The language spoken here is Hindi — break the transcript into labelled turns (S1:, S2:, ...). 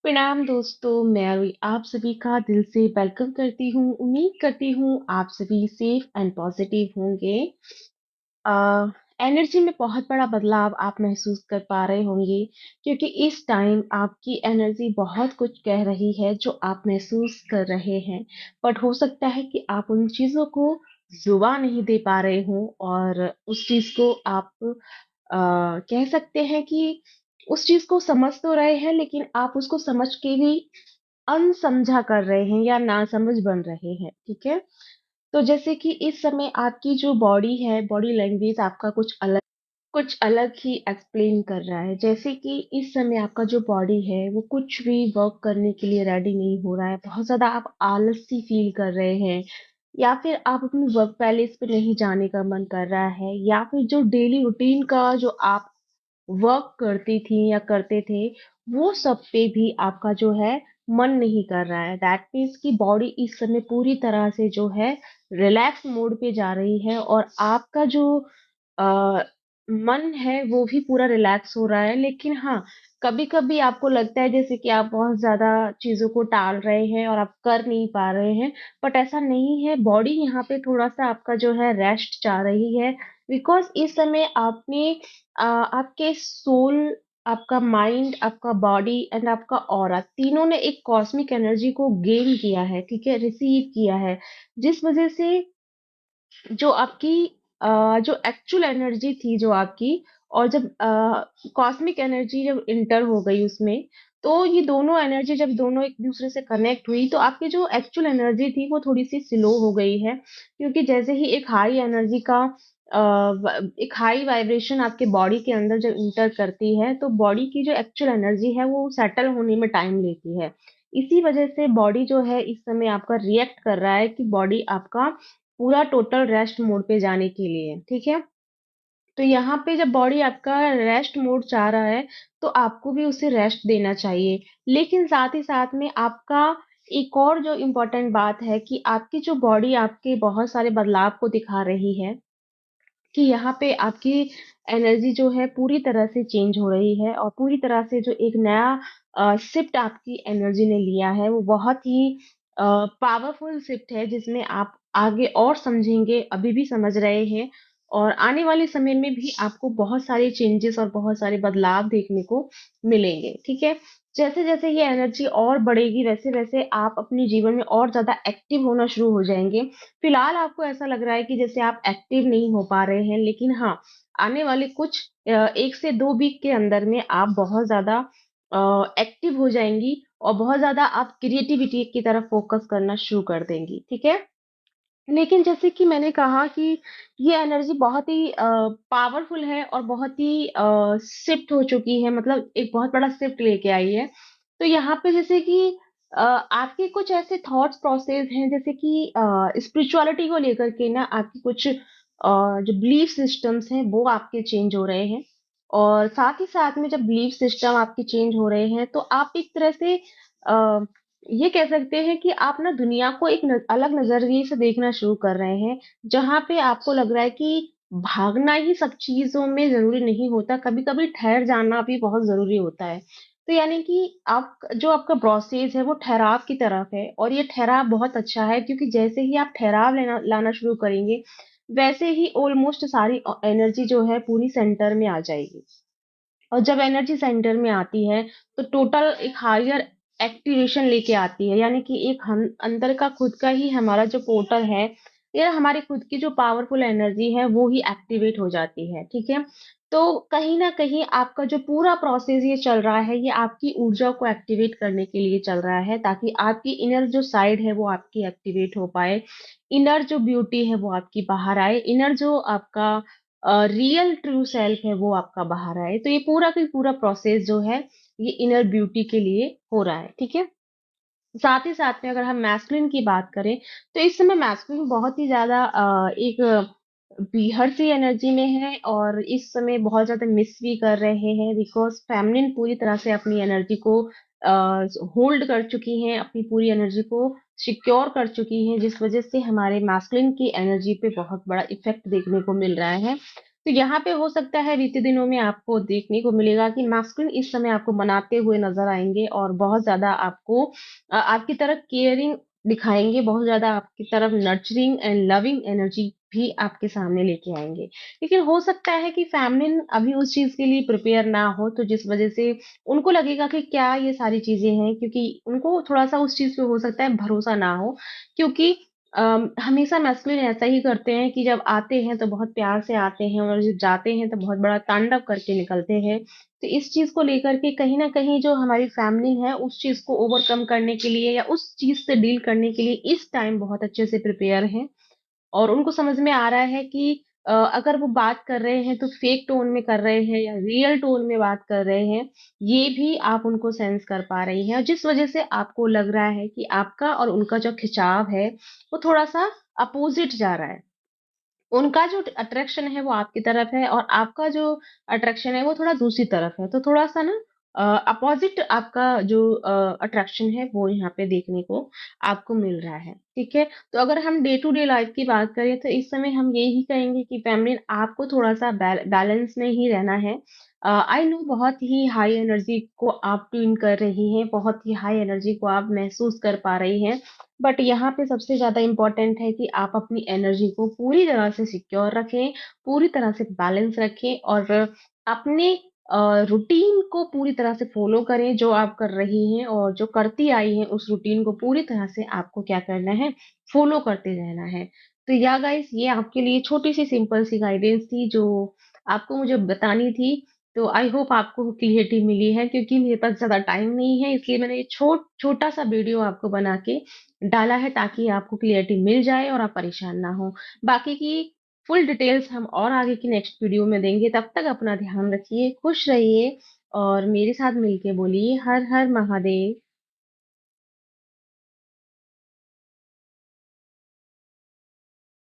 S1: प्रणाम दोस्तों, मैं अभी आप सभी का दिल से वेलकम करती हूँ। उम्मीद करती हूँ आप सभी सेफ एंड पॉजिटिव होंगे। एनर्जी में बहुत बड़ा बदलाव आप महसूस कर पा रहे होंगे क्योंकि इस टाइम आपकी एनर्जी बहुत कुछ कह रही है जो आप महसूस कर रहे हैं। बट हो सकता है कि आप उन चीज़ों को जुबान नहीं दे पा रहे हों और उस चीज़ को आप कह सकते हैं कि उस चीज़ को समझ तो रहे हैं लेकिन आप उसको समझ के भी अनसमझा कर रहे हैं या नासमझ बन रहे हैं, ठीक है? तो जैसे कि इस समय आपकी जो बॉडी है, बॉडी लैंग्वेज आपका कुछ अलग ही एक्सप्लेन कर रहा है। जैसे कि इस समय आपका जो बॉडी है, वो कुछ भी वर्क करने के लिए रेडी नहीं हो रहा है। बहुत ज़्यादा आप आलसी फील कर रहे हैं या फिर आप अपनी वर्क पैलेस पे नहीं जाने का मन कर रहा है या फिर जो डेली रूटीन का जो आप वर्क करती थी या करते थे, वो सब पे भी आपका जो है मन नहीं कर रहा है। दैट मीन्स कि बॉडी इस समय पूरी तरह से जो है रिलैक्स मोड पे जा रही है और आपका जो अ, मन है वो भी पूरा रिलैक्स हो रहा है। लेकिन हाँ, कभी-कभी आपको लगता है जैसे कि आप बहुत ज़्यादा चीज़ों को टाल रहे हैं और आप कर नहीं पा रहे हैं, बट ऐसा नहीं है। बॉडी यहाँ पे थोड़ा-सा आपका जो है रेस्ट चाह रही है बिकॉज़ इस समय आपके सोल, आपका माइंड, आपका बॉडी एंड आपका ऑरा तीनों ने एक कॉस्मिक एनर्जी को गेन किया है, ठीक है? रिसीव किया है, जिस वज़ह से जो आपकी जो एक्चुअल एनर्जी थी जो आपकी और जब कॉस्मिक एनर्जी जब इंटर हो गई उसमें, तो ये दोनों एनर्जी जब दोनों एक-दूसरे से कनेक्ट हुई, तो आपकी जो एक्चुअल एनर्जी थी, वो थोड़ी-सी स्लो हो गई है। क्योंकि जैसे ही एक हाई एनर्जी का एक हाई वाइब्रेशन आपके बॉडी के अंदर जब इंटर करती है, तो बॉडी की जो एक्चुअल एनर्जी है, वो सेटल होने में टाइम लेती है। इसी वजह से बॉडी जो है, इस समय आपका रिएक्ट कर रहा है कि बॉडी आपका पूरा टोटल रेस्ट मोड पे जाने के लिए, ठीक है? तो यहाँ पे जब बॉडी आपका रेस्ट मोड चाह रहा है, तो आपको भी उसे रेस्ट देना चाहिए। लेकिन साथ ही साथ में आपका एक और जो इम्पोर्टेंट बात है कि आपकी जो बॉडी आपके बहुत सारे बदलाव को दिखा रही है कि यहाँ पे आपकी एनर्जी जो है पूरी तरह से चेंज हो रही है और पूरी तरह से जो एक नया शिफ्ट आपकी एनर्जी ने लिया है वो बहुत ही पावरफुल शिफ्ट है जिसमें आप आगे और समझेंगे, अभी भी समझ रहे हैं और आने वाले समय में भी आपको बहुत सारे चेंजेस और बहुत सारे बदलाव देखने को मिलेंगे, ठीक है? जैसे-जैसे ये एनर्जी और बढ़ेगी वैसे-वैसे आप अपने जीवन में और ज़्यादा एक्टिव होना शुरू हो जाएँगे। फिलहाल आपको ऐसा लग रहा है कि जैसे आप एक्टिव नहीं हो पा रहे हैं, लेकिन हाँ, आने वाले कुछ 1 से 2 वीक के अंदर में आप बहुत ज़्यादा एक्टिव हो जाएँगी और बहुत ज़्यादा आप क्रिएटिविटी की तरफ फ़ोकस करना शुरू कर देंगी, ठीक है? लेकिन जैसे कि मैंने कहा कि ये एनर्जी बहुत ही पावरफुल है और बहुत ही शिफ्ट हो चुकी है, मतलब एक बहुत बड़ा शिफ्ट लेके आई है। तो यहाँ पे जैसे कि आपके कुछ ऐसे थॉट्स प्रोसेस हैं जैसे कि स्पिरिचुअलिटी को लेकर के ना आपकी कुछ जो बिलीफ सिस्टम्स हैं वो आपके चेंज हो रहे हैं और साथ ही साथ में जब बिलीफ सिस्टम आपके चेंज हो रहे हैं तो आप एक तरह से अ, ये कह सकते हैं कि आप ना दुनिया को एक अलग नजरिए से देखना शुरू कर रहे हैं जहाँ पे आपको लग रहा है कि भागना ही सब चीजों में जरूरी नहीं होता, कभी कभी ठहर जाना भी बहुत जरूरी होता है। तो यानी कि आप जो आपका प्रोसेस है वो ठहराव की तरफ है और ये ठहराव बहुत अच्छा है क्योंकि जैसे ही आप ठहराव लेना लाना शुरू करेंगे वैसे ही ऑलमोस्ट सारी एनर्जी जो है पूरी सेंटर में आ जाएगी और जब एनर्जी सेंटर में आती है तो टोटल एक हायर एक्टिवेशन लेके आती है, यानी कि एक हम अंदर का खुद का ही हमारा जो पोर्टल है या हमारी खुद की जो पावरफुल एनर्जी है वो ही एक्टिवेट हो जाती है, ठीक है? तो कहीं ना कहीं आपका जो पूरा प्रोसेस ये चल रहा है ये आपकी ऊर्जा को एक्टिवेट करने के लिए चल रहा है ताकि आपकी इनर जो साइड है वो आपकी एक्टिवेट हो पाए, इनर जो ब्यूटी है वो आपकी बाहर आए, इनर जो आपका रियल ट्रू सेल्फ है वो आपका बाहर आए। तो ये पूरा का पूरा प्रोसेस जो है ये इनर ब्यूटी के लिए हो रहा है, ठीक है? साथ ही साथ में अगर हम मैस्कुलिन की बात करें तो इस समय मैस्कुलिन बहुत ही ज़्यादा एक बीहड़ सी एनर्जी में है और इस समय बहुत ज़्यादा मिस भी कर रहे हैं बिकॉज़ फेमिनिन पूरी तरह से अपनी एनर्जी को होल्ड कर चुकी हैं, अपनी पूरी एनर्जी को सिक्योर कर चुकी हैं, जिस वज़ह से हमारे मैस्कुलिन की एनर्जी पे बहुत बड़ा इफ़ेक्ट देखने को मिल रहा है। तो यहाँ पे हो सकता है बीते दिनों में आपको देखने को मिलेगा कि मैस्कुलिन इस समय आपको मनाते हुए नज़र आएँगे और बहुत ज़्यादा आपको आपकी तरफ केयरिंग दिखाएँगे, बहुत ज़्यादा आपकी तरफ नर्चरिंग एंड लविंग एनर्जी भी आपके सामने लेके आएँगे। लेकिन हो सकता है कि फेमिनिन अभी उस चीज़ के लिए प्रिपेयर ना हो, तो जिस वज़ह से उनको लगेगा कि क्या ये सारी चीज़ें हैं, क्योंकि उनको थोड़ा-सा उस चीज़ पे हो सकता है भरोसा ना हो, क्योंकि हमेशा मैस्कुलिन ऐसा ही करते हैं कि जब आते हैं तो बहुत प्यार से आते हैं और जब जाते हैं तो बहुत बड़ा तांडव करके निकलते हैं। तो इस चीज़ को लेकर के कहीं न कहीं जो हमारी फैमिली है उस चीज़ को ओवरकम करने के लिए या उस चीज़ से डील करने के लिए इस टाइम बहुत अच्छे से प्रिपेयर हैं। और उनको समझ में आ रहा है कि अगर वो बात कर रहे हैं तो फेक टोन में कर रहे हैं या रियल टोन में बात कर रहे हैं, ये भी आप उनको सेंस कर पा रही हैं और जिस वज़ह से आपको लग रहा है कि आपका और उनका जो खिंचाव है, वो थोड़ा-सा अपोज़िट जा रहा है। उनका जो अट्रैक्शन है वो आपकी तरफ है और आपका जो अट्रैक्शन है वो थोड़ा दूसरी तरफ है। तो थोड़ा-सा ना अपोज़िट आपका जो अट्रैक्शन है वो यहाँ पे देखने को आपको मिल रहा है, ठीक है? तो अगर हम डे टू डे लाइफ़ की बात करें तो इस समय हम यही कहेंगे कि फ़ेमिनिन आपको थोड़ा-सा बैलेंस में ही रहना है। आई नो बहुत ही हाई एनर्जी को आप ट्यून कर रही हैं, बहुत ही हाई एनर्जी को आप महसूस कर पा रही हैं। बट यहाँ पे सबसे ज़्यादा इम्पोर्टेंट है कि आप अपनी एनर्जी को पूरी तरह से सिक्योर रखें, पूरी तरह से बैलेंस रखें और अपने रूटीन को पूरी तरह से फ़ॉलो करें, जो आप कर रही हैं और जो करती आई हैं, उस रूटीन को पूरी तरह से आपको क्या करना है, फ़ॉलो करते रहना है। तो या गाइज़ ये आपके लिए छोटी-सी सिंपल सी गाइडेंस थी, जो आपको मुझे बतानी थी। तो आई होप आपको क्लैरिटी मिली है, क्योंकि मेरे पास ज़्यादा टाइम नहीं है, इसलिए मैंने ये छोटा-सा वीडियो आपको बना के डाला है ताकि आपको क्लैरिटी मिल जाए और आप परेशान ना हो। बाकी की फुल डिटेल्स हम और आगे की नेक्स्ट वीडियो में देंगे। तब तक अपना ध्यान रखिए, खुश रहिए और मेरे साथ मिलके बोलिए हर हर महादेव।